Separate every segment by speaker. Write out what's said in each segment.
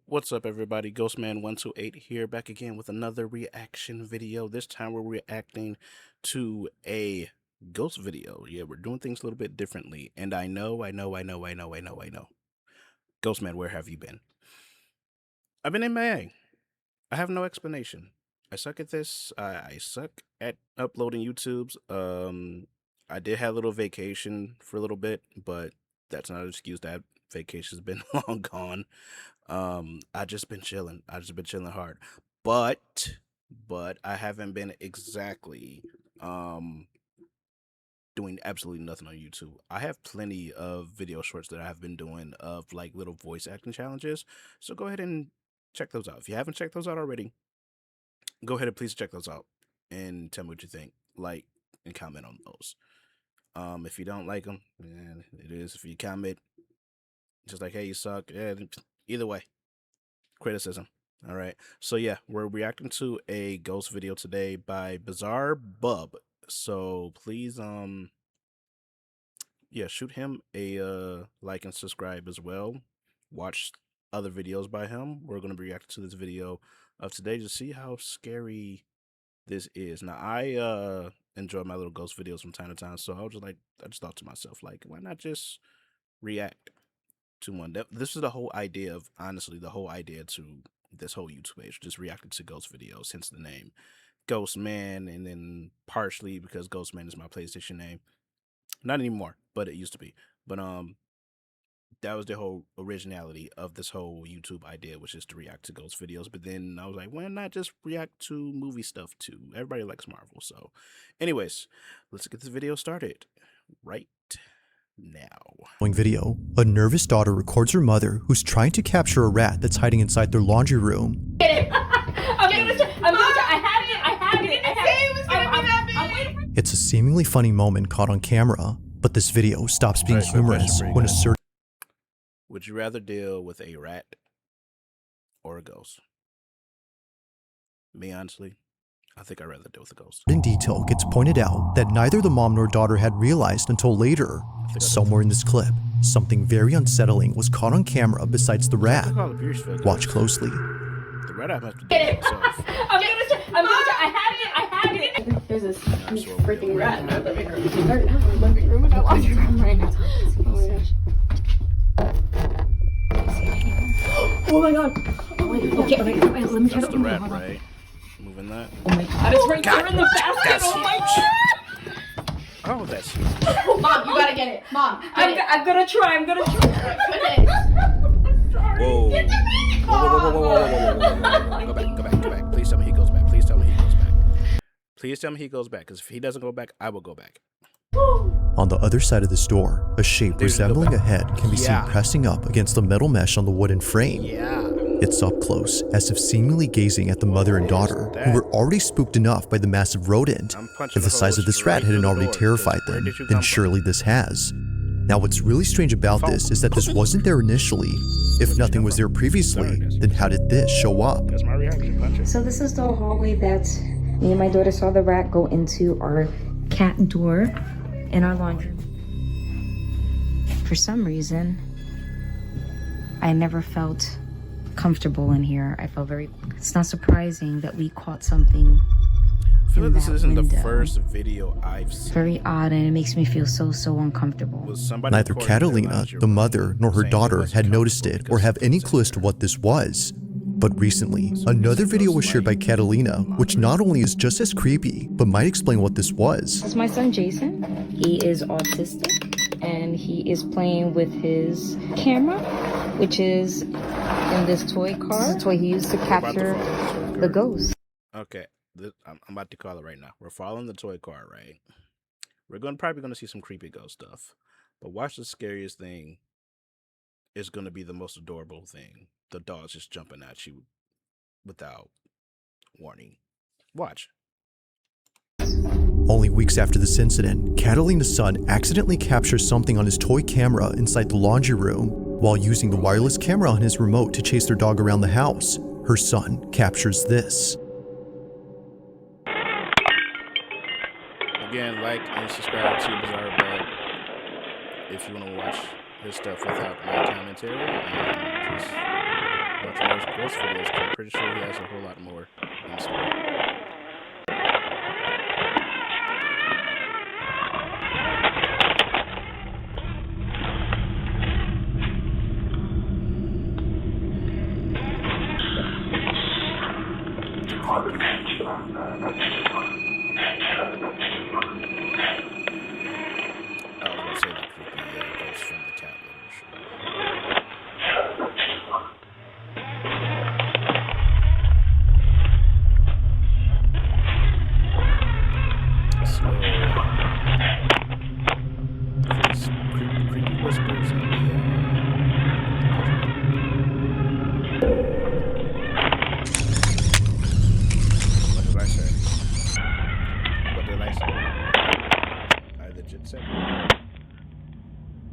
Speaker 1: What's up, everybody? Ghostman128 here, back again with another reaction video. This time we're reacting to a ghost video. Yeah, we're doing things a little bit differently. And I know. Ghostman, where have you been? I've been MIA. I have no explanation. I suck at this. I suck at uploading YouTubes. I did have a little vacation for a little bit, but that's not an excuse. That vacation's been long gone. I just been chilling. I just been chilling hard. But I haven't been exactly doing absolutely nothing on YouTube. I have plenty of video shorts that I have been doing of like little voice acting challenges. So go ahead and check those out. If you haven't checked those out already, go ahead and please check those out and tell me what you think. Like and comment on those. If you don't like them, man, it is. If you comment just like, hey, you suck, yeah, either way, criticism. All right. So yeah, we're reacting to a ghost video today by Bizarre Bub. So please yeah, shoot him a like and subscribe as well. Watch other videos by him. We're going to be reacting to this video of today to see how scary this is. Now I enjoy my little ghost videos from time to time, so I just thought to myself, like, why not just react to one? This is the whole idea of, honestly, the whole idea to this whole YouTube page, just reacting to ghost videos, hence the name Ghostman, and then partially because Ghostman is my PlayStation name. Not anymore, but it used to be. But that was the whole originality of this whole YouTube idea, was just to react to ghost videos. But then I was like, why not just react to movie stuff too? Everybody likes Marvel. So anyways, let's get this video started right now.
Speaker 2: Video. A nervous daughter records her mother, who's trying to capture a rat that's hiding inside their laundry room.
Speaker 3: Get it. I had it.
Speaker 2: It's a seemingly funny moment caught on camera, but this video stops being humorous when a certain
Speaker 1: Would you rather deal with a rat or a ghost? Me, honestly, I think I'd rather deal with a ghost.
Speaker 2: detail gets pointed out that neither the mom nor daughter had realized until later. Somewhere in this clip, something very unsettling was caught on camera besides the rat. Watch closely.
Speaker 1: The rat I must
Speaker 3: Get it. I had it. There's this freaking rat in my living room. Living room in my laundry room right now. Oh my god. Oh my god. Okay, let me try
Speaker 1: That's
Speaker 3: to
Speaker 1: the rat, right? Moving that.
Speaker 3: Oh my god, it's right there in the basket. Oh my god.
Speaker 1: Oh, that's huge.
Speaker 3: Mom, you gotta get it. Mom, I'm gonna try.
Speaker 1: Whoa. Whoa. Go back. Please tell me he goes back. Please tell me he goes back. Because if he doesn't go back, I will go back.
Speaker 2: On the other side of this door, a shape resembling a head can be seen pressing up against the metal mesh on the wooden frame. It's up close, as if seemingly gazing at the mother and daughter, who were already spooked enough by the massive rodent. If the size of this rat hadn't already terrified them, then surely this has. Now what's really strange about this is that this wasn't there initially. If nothing was there previously, then how did this show up?
Speaker 1: That's my reaction. Punch it.
Speaker 4: So this is the hallway that me and my daughter saw the rat go into our cat door in our laundry room. For some reason, I never felt comfortable in here. I felt it's not surprising that we caught something.
Speaker 1: I feel like this isn't the first video I've seen.
Speaker 4: Very odd, and it makes me feel so uncomfortable.
Speaker 2: Neither Catalina, the mother, nor her daughter had noticed it or have any clue as to what this was. But recently, another video was shared by Catalina, which not only is just as creepy, but might explain what this was.
Speaker 4: This is my son Jason. He is autistic, and he is playing with his camera, which is in this toy car. This toy he used to capture the ghost.
Speaker 1: Okay, I'm about to call it right now. We're following the toy car, right? We're probably gonna see some creepy ghost stuff, but watch, the scariest thing is gonna be the most adorable thing. The dog's just jumping at you without warning. Watch.
Speaker 2: Only weeks after this incident, Catalina's son accidentally captures something on his toy camera inside the laundry room. While using the wireless camera on his remote to chase their dog around the house, her son captures this.
Speaker 1: Again, like and subscribe to Bizarre Bub if you want to watch his stuff without my commentary and just watch more ghost videos, 'cause I'm pretty sure he has a whole lot more in store.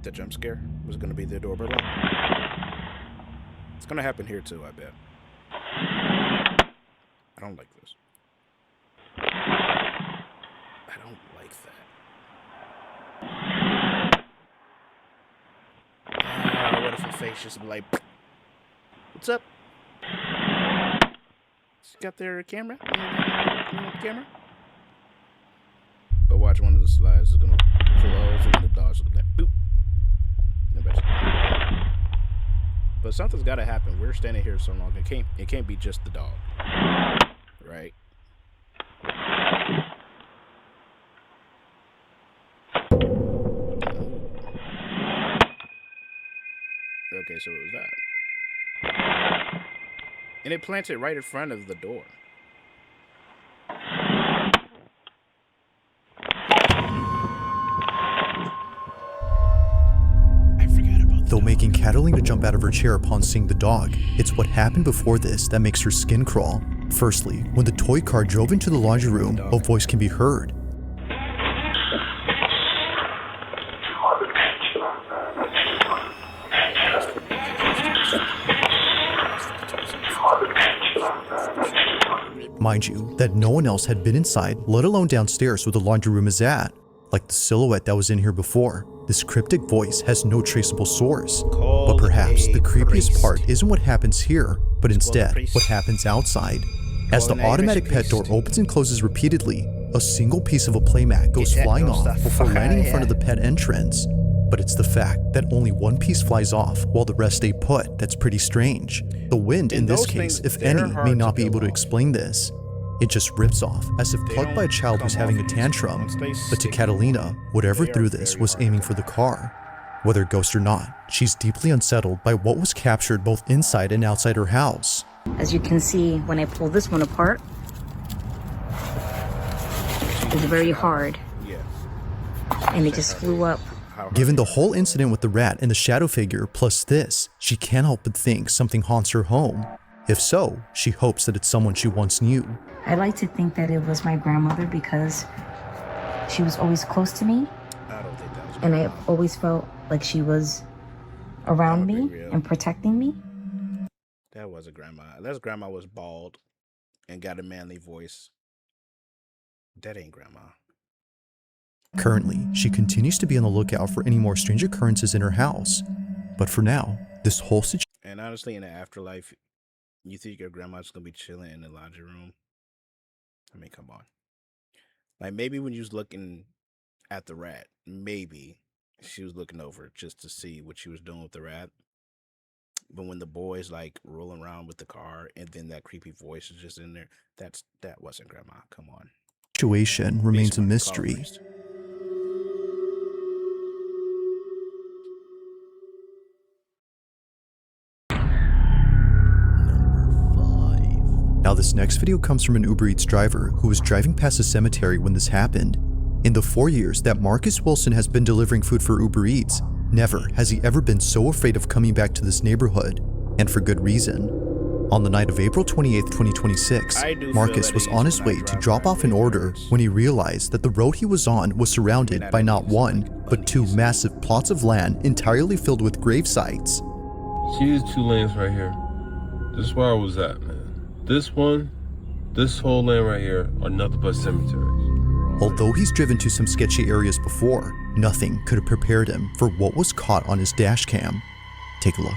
Speaker 1: The jump scare was going to be the doorbell. It's going to happen here too, I bet. I don't like this. I don't like that. What if her face just be like, what's up? She got their camera? Camera? But watch, one of the slides is going to close and then the dog's going to be like, boop. But something's got to happen. We're standing here so long. It can't be just the dog, right? Okay, so it was that, and it planted right in front of the door.
Speaker 2: Though making Catalina jump out of her chair upon seeing the dog, it's what happened before this that makes her skin crawl. Firstly, when the toy car drove into the laundry room, a voice can be heard. Mind you, that no one else had been inside, let alone downstairs where the laundry room is at. Like the silhouette that was in here before, this cryptic voice has no traceable source. But perhaps the creepiest part isn't what happens here, but instead what happens outside. As the automatic pet door opens and closes repeatedly, a single piece of a playmat goes flying off before landing in front of the pet entrance. But it's the fact that only one piece flies off while the rest stay put that's pretty strange. The wind in this case, if any, may not be able to explain this. It just rips off, as if plucked by a child who's having a tantrum. But to Catalina, whatever threw this was aiming for the car. Whether ghost or not, she's deeply unsettled by what was captured both inside and outside her house.
Speaker 4: As you can see, when I pull this one apart, it's very hard. And it just flew up.
Speaker 2: Given the whole incident with the rat and the shadow figure, plus this, she can't help but think something haunts her home. If so, she hopes that it's someone she once knew.
Speaker 4: I like to think that it was my grandmother because she was always close to me. And I always felt like she was around me and protecting me.
Speaker 1: That was a grandma. Unless grandma was bald and got a manly voice. That ain't grandma.
Speaker 2: Currently, she continues to be on the lookout for any more strange occurrences in her house. But for now, this whole situation...
Speaker 1: And honestly, in the afterlife, you think your grandma's gonna be chilling in the laundry room? I mean, come on. Like, maybe when you was looking at the rat, maybe she was looking over just to see what she was doing with the rat. But when the boy's like rolling around with the car and then that creepy voice is just in there, that wasn't grandma. Come on.
Speaker 2: Situation remains a mystery. Now this next video comes from an Uber Eats driver who was driving past a cemetery when this happened. In the 4 years that Marcus Wilson has been delivering food for Uber Eats, never has he ever been so afraid of coming back to this neighborhood, and for good reason. On the night of April 28, 2026, Marcus was on his way to drop off an order when he realized that the road he was on was surrounded by not one, but two massive plots of land entirely filled with grave sites.
Speaker 5: See these two lanes right here? This is where I was at, man. This one, this whole lane right here are nothing but cemeteries.
Speaker 2: Although he's driven to some sketchy areas before, nothing could have prepared him for what was caught on his dash cam. Take a look.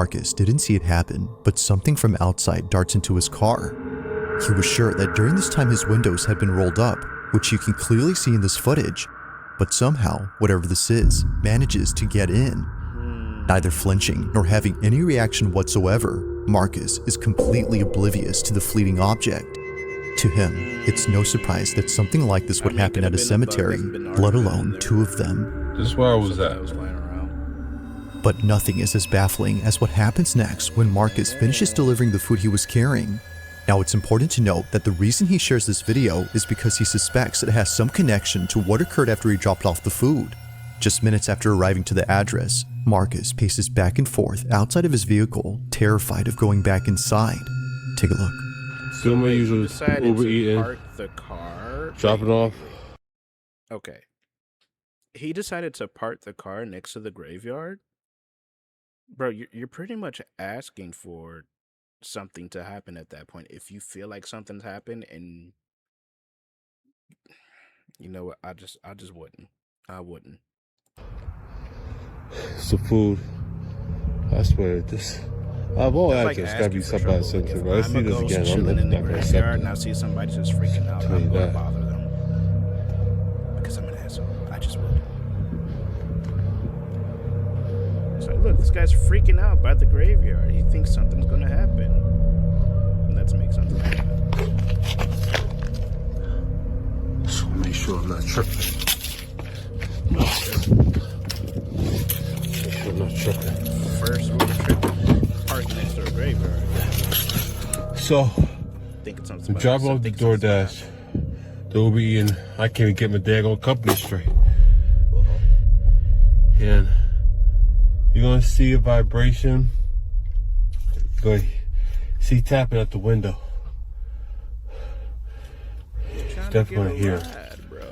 Speaker 2: Marcus didn't see it happen, but something from outside darts into his car. He was sure that during this time his windows had been rolled up, which you can clearly see in this footage, but somehow, whatever this is, manages to get in. Neither flinching nor having any reaction whatsoever, Marcus is completely oblivious to the fleeting object. To him, it's no surprise that something like this would happen at a cemetery, let alone two of them.
Speaker 5: This is where I was at.
Speaker 2: But nothing is as baffling as what happens next when Marcus finishes delivering the food he was carrying. Now, it's important to note that the reason he shares this video is because he suspects it has some connection to what occurred after he dropped off the food. Just minutes after arriving to the address, Marcus paces back and forth outside of his vehicle, terrified of going back inside. Take a look.
Speaker 5: Still my usual Uber eating,
Speaker 1: park the car.
Speaker 5: dropping off.
Speaker 1: Okay. He decided to park the car next to the graveyard. Bro, you're pretty much asking for something to happen at that point. If you feel like something's happened, and you know what, I just wouldn't. I wouldn't.
Speaker 5: It's the food. I swear this. I've always
Speaker 1: That's like
Speaker 5: there's gotta be
Speaker 1: asking for
Speaker 5: somebody
Speaker 1: trouble. Like,
Speaker 5: something.
Speaker 1: if
Speaker 5: Right? Let's
Speaker 1: I'm
Speaker 5: see
Speaker 1: a
Speaker 5: this
Speaker 1: ghost
Speaker 5: again. I'm
Speaker 1: chilling in the
Speaker 5: not gonna accept
Speaker 1: graveyard and I
Speaker 5: it.
Speaker 1: see somebody just freaking out,
Speaker 5: Tell
Speaker 1: I'm
Speaker 5: you
Speaker 1: going to
Speaker 5: that.
Speaker 1: bother them because I'm an asshole. I just would. So look, this guy's freaking out by the graveyard. He thinks something's gonna happen. Let's make something happen.
Speaker 5: Just wanna make sure I'm not tripping. Make sure I'm not tripping.
Speaker 1: First rule of tripping: park next to a graveyard.
Speaker 5: So,
Speaker 1: Thinking something's
Speaker 5: I'm
Speaker 1: about
Speaker 5: dropping off the
Speaker 1: thinking something's gonna
Speaker 5: DoorDash. The Uber eating. I can't even get my daggone company straight. And you're gonna see a vibration. You're gonna see tapping at the window.
Speaker 1: happen. Trying to
Speaker 5: Definitely
Speaker 1: get a
Speaker 5: here.
Speaker 1: ride, bro.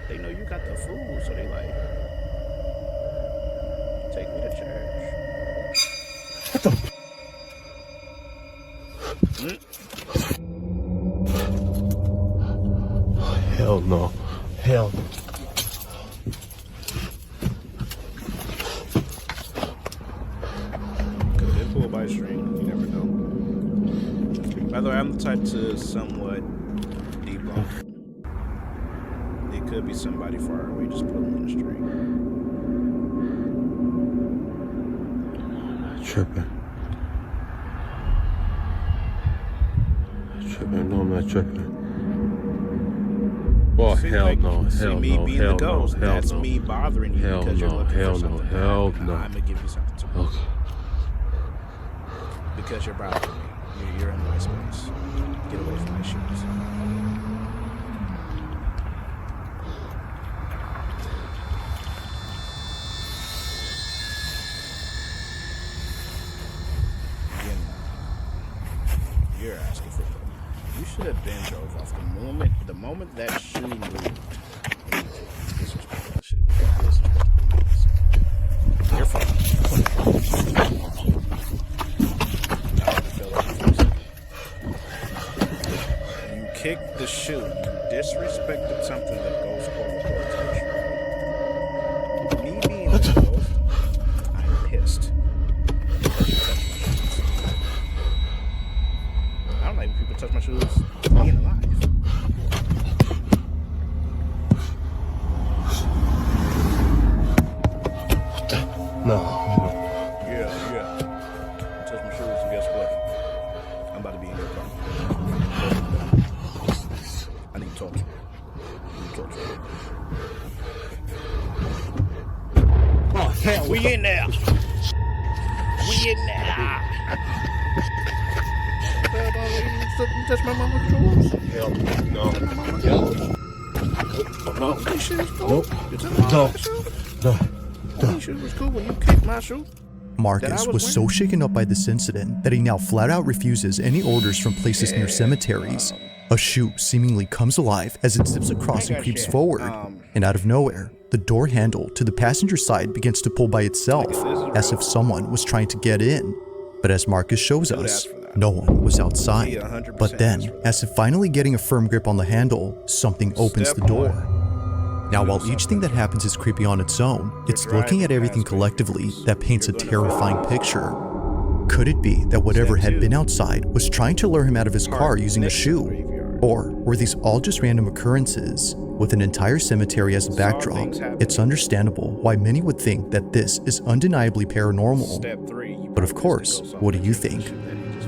Speaker 1: They know you got the food, so they like, take me to church.
Speaker 5: What the? Hell no. Hell no.
Speaker 1: Could have been pulled by a string. You never know. By the way, I'm the type to somewhat debunk. It could be somebody far away. Just put them on the string.
Speaker 5: Tripping. Tripping. No, I'm not tripping. Oh,
Speaker 1: See,
Speaker 5: hell
Speaker 1: like,
Speaker 5: no.
Speaker 1: see
Speaker 5: Hell
Speaker 1: me
Speaker 5: no.
Speaker 1: being
Speaker 5: Hell
Speaker 1: the
Speaker 5: no.
Speaker 1: ghost.
Speaker 5: Hell
Speaker 1: That's
Speaker 5: no.
Speaker 1: me bothering you
Speaker 5: Hell
Speaker 1: because you're
Speaker 5: no,
Speaker 1: looking
Speaker 5: hell
Speaker 1: for
Speaker 5: no,
Speaker 1: something.
Speaker 5: hell no.
Speaker 1: I'm gonna give you something to
Speaker 5: Okay.
Speaker 1: because you're bothering me. You're in my space. Get away from my shoes. You're asking for trouble. You should have been drove off the moment that shoe moved. Disrespect that shoe. You're fine. You kicked the shoe. You disrespected something that goes over towards you. Me being the ghost, I'm pissed. I don't like when people touch my shoes being alive.
Speaker 5: No.
Speaker 1: Yeah. Touch my shoes, and guess what? I'm about to be in your car. I need to talk to you.
Speaker 5: Oh, hell.
Speaker 1: We in there. We in there. You touch my mama's shoes?
Speaker 5: Hell no. No.
Speaker 1: These shoes cool?
Speaker 5: Nope.
Speaker 1: You touch my
Speaker 5: No.
Speaker 1: mama's shoes?
Speaker 5: No.
Speaker 1: These shoes was cool when you kicked my shoe?
Speaker 2: Marcus was so shaken up by this incident that he now flat out refuses any orders from places near cemeteries. A shoe seemingly comes alive as it zips across and creeps forward, and out of nowhere, the door handle to the passenger side begins to pull by itself, as if someone was trying to get in. But as Marcus shows us, no one was outside. But then, as if finally getting a firm grip on the handle, something opens the door. Now, while each thing that happens is creepy on its own, it's looking at everything collectively that paints a terrifying picture. Could it be that whatever had been outside was trying to lure him out of his car using a shoe? Or were these all just random occurrences? With an entire cemetery as a backdrop, it's understandable why many would think that this is undeniably paranormal. But of course, what do you think?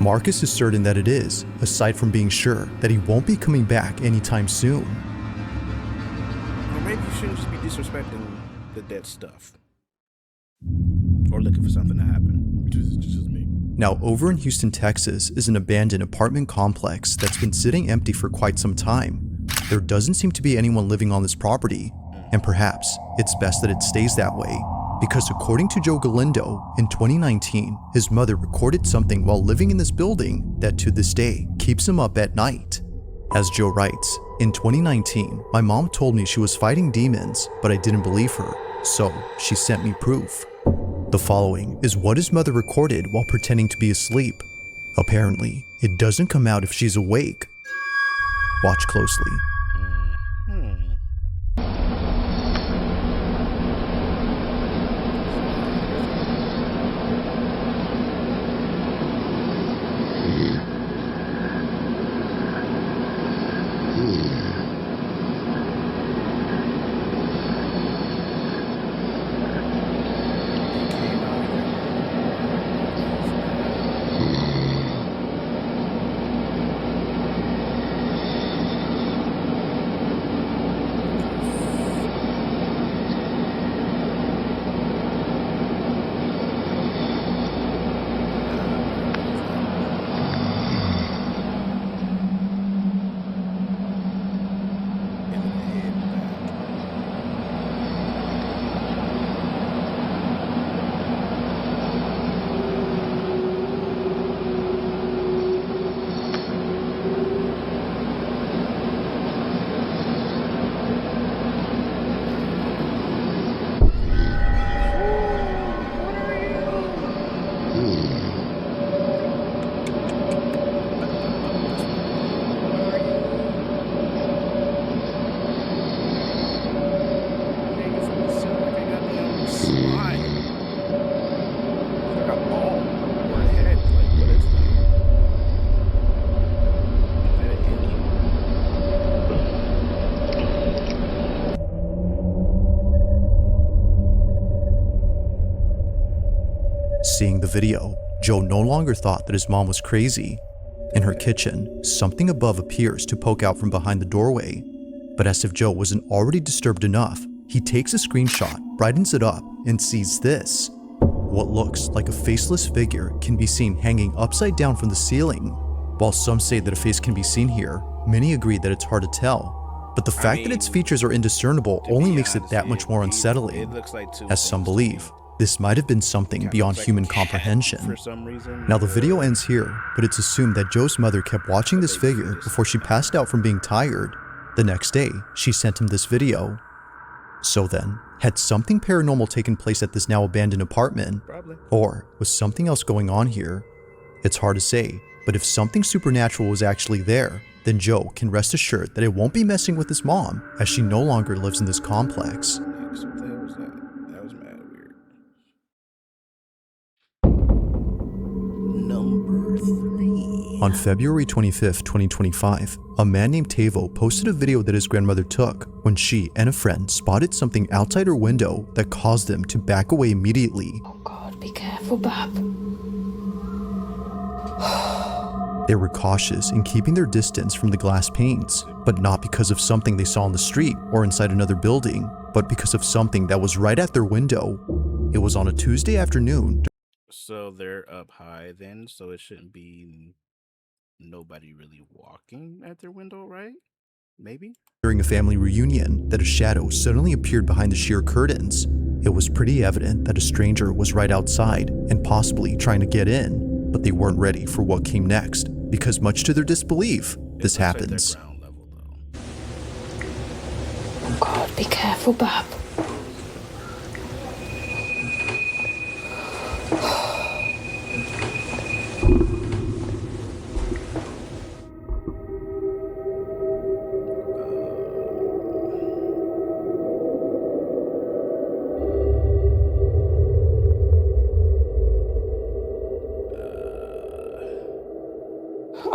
Speaker 2: Marcus is certain that it is, aside from being sure that he won't be coming back anytime soon.
Speaker 1: Or maybe you shouldn't just be disrespecting the dead stuff. Or looking for something to happen. Just me.
Speaker 2: Now, over in Houston, Texas is an abandoned apartment complex that's been sitting empty for quite some time. There doesn't seem to be anyone living on this property, and perhaps it's best that it stays that way, because according to Joe Galindo, in 2019, his mother recorded something while living in this building that to this day keeps him up at night. As Joe writes, in 2019, my mom told me she was fighting demons, but I didn't believe her, so she sent me proof. The following is what his mother recorded while pretending to be asleep. Apparently, it doesn't come out if she's awake. Watch closely. Seeing the video, Joe no longer thought that his mom was crazy. In her kitchen, something above appears to poke out from behind the doorway. But as if Joe wasn't already disturbed enough, he takes a screenshot, brightens it up, and sees this. What looks like a faceless figure can be seen hanging upside down from the ceiling. While some say that a face can be seen here, many agree that it's hard to tell. But the fact that its features are indiscernible only makes it that much more unsettling. As some believe, this might have been something beyond human comprehension. Now the video ends here, but it's assumed that Joe's mother kept watching this figure before she passed out from being tired. The next day, she sent him this video. So then, had something paranormal taken place at this now abandoned apartment? Or was something else going on here? It's hard to say, but if something supernatural was actually there, then Joe can rest assured that it won't be messing with his mom, as she no longer lives in this complex. On February 25, 2025, a man named Tavo posted a video that his grandmother took when she and a friend spotted something outside her window that caused them to back away immediately.
Speaker 3: Oh God, be careful, Bab.
Speaker 2: They were cautious in keeping their distance from the glass panes, but not because of something they saw on the street or inside another building, but because of something that was right at their window. It was on a Tuesday afternoon.
Speaker 1: So they're up high then, so it shouldn't be nobody really walking at their window, right? Maybe?
Speaker 2: During a family reunion, that a shadow suddenly appeared behind the sheer curtains. It was pretty evident that a stranger was right outside and possibly trying to get in, but they weren't ready for what came next, because much to their disbelief, this happens.
Speaker 3: Oh God, be careful, Bab.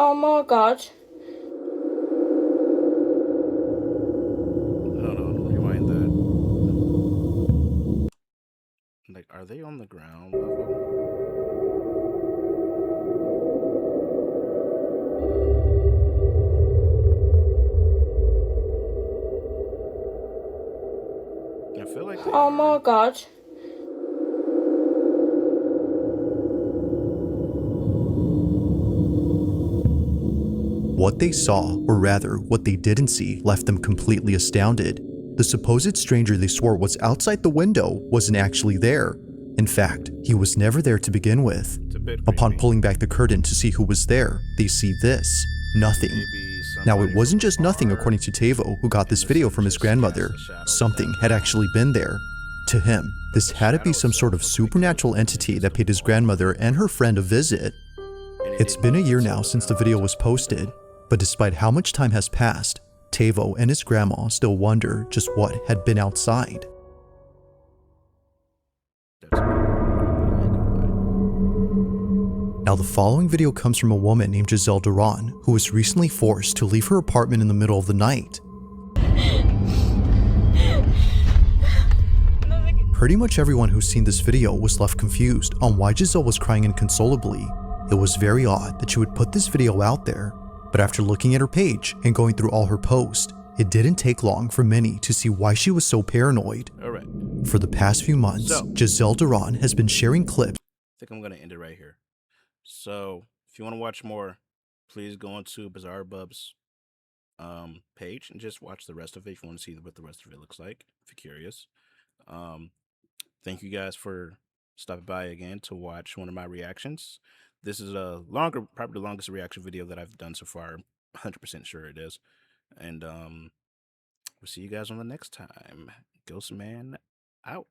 Speaker 3: Oh my god.
Speaker 1: No, rewind that. Like, are they on the ground level? I feel like they
Speaker 3: Oh
Speaker 1: are.
Speaker 3: my god.
Speaker 2: What they saw, or rather, what they didn't see, left them completely astounded. The supposed stranger they swore was outside the window wasn't actually there. In fact, he was never there to begin with.
Speaker 1: It's a bit
Speaker 2: Upon
Speaker 1: creepy.
Speaker 2: pulling back the curtain to see who was there, they see this. Nothing.
Speaker 1: Maybe
Speaker 2: Now, it
Speaker 1: somebody
Speaker 2: wasn't
Speaker 1: from
Speaker 2: just nothing
Speaker 1: afar,
Speaker 2: according to Tavo, who got this
Speaker 1: and
Speaker 2: video
Speaker 1: sun
Speaker 2: from his
Speaker 1: just
Speaker 2: grandmother.
Speaker 1: casts a shadow
Speaker 2: Something
Speaker 1: down.
Speaker 2: had actually been there. To him, this
Speaker 1: the
Speaker 2: had to be
Speaker 1: shadow
Speaker 2: some sort of
Speaker 1: itself looked like it was
Speaker 2: supernatural
Speaker 1: moving
Speaker 2: entity
Speaker 1: against
Speaker 2: that
Speaker 1: the
Speaker 2: paid his
Speaker 1: wall.
Speaker 2: grandmother and her friend a visit.
Speaker 1: And it
Speaker 2: It's
Speaker 1: didn't
Speaker 2: been a
Speaker 1: move
Speaker 2: year
Speaker 1: until
Speaker 2: now
Speaker 1: it
Speaker 2: since the
Speaker 1: bounced
Speaker 2: video
Speaker 1: off
Speaker 2: was
Speaker 1: the
Speaker 2: posted,
Speaker 1: window.
Speaker 2: but despite how much time has passed, Tavo and his grandma still wonder just what had been outside.
Speaker 1: That's a bit creepy, I ain't gonna lie.
Speaker 2: Now, the following video comes from a woman named Giselle Duran, who was recently forced to leave her apartment in the middle of the night. Pretty much everyone who's seen this video was left confused on why Giselle was crying inconsolably. It was very odd that she would put this video out there, but after looking at her page and going through all her posts, it didn't take long for many to see why she was so paranoid.
Speaker 1: Alright,
Speaker 2: For the past few months,
Speaker 1: So-
Speaker 2: Giselle Duran has been sharing clips
Speaker 1: I think I'm gonna end it right here. So, if you want to watch more, please go into Bizarre Bub's page and just watch the rest of it if you want to see what the rest of it looks like, if you're curious. Thank you guys for stopping by again to watch one of my reactions. This is a longer, probably the longest reaction video that I've done so far. 100% sure it is. And we'll see you guys on the next time. Ghostman out.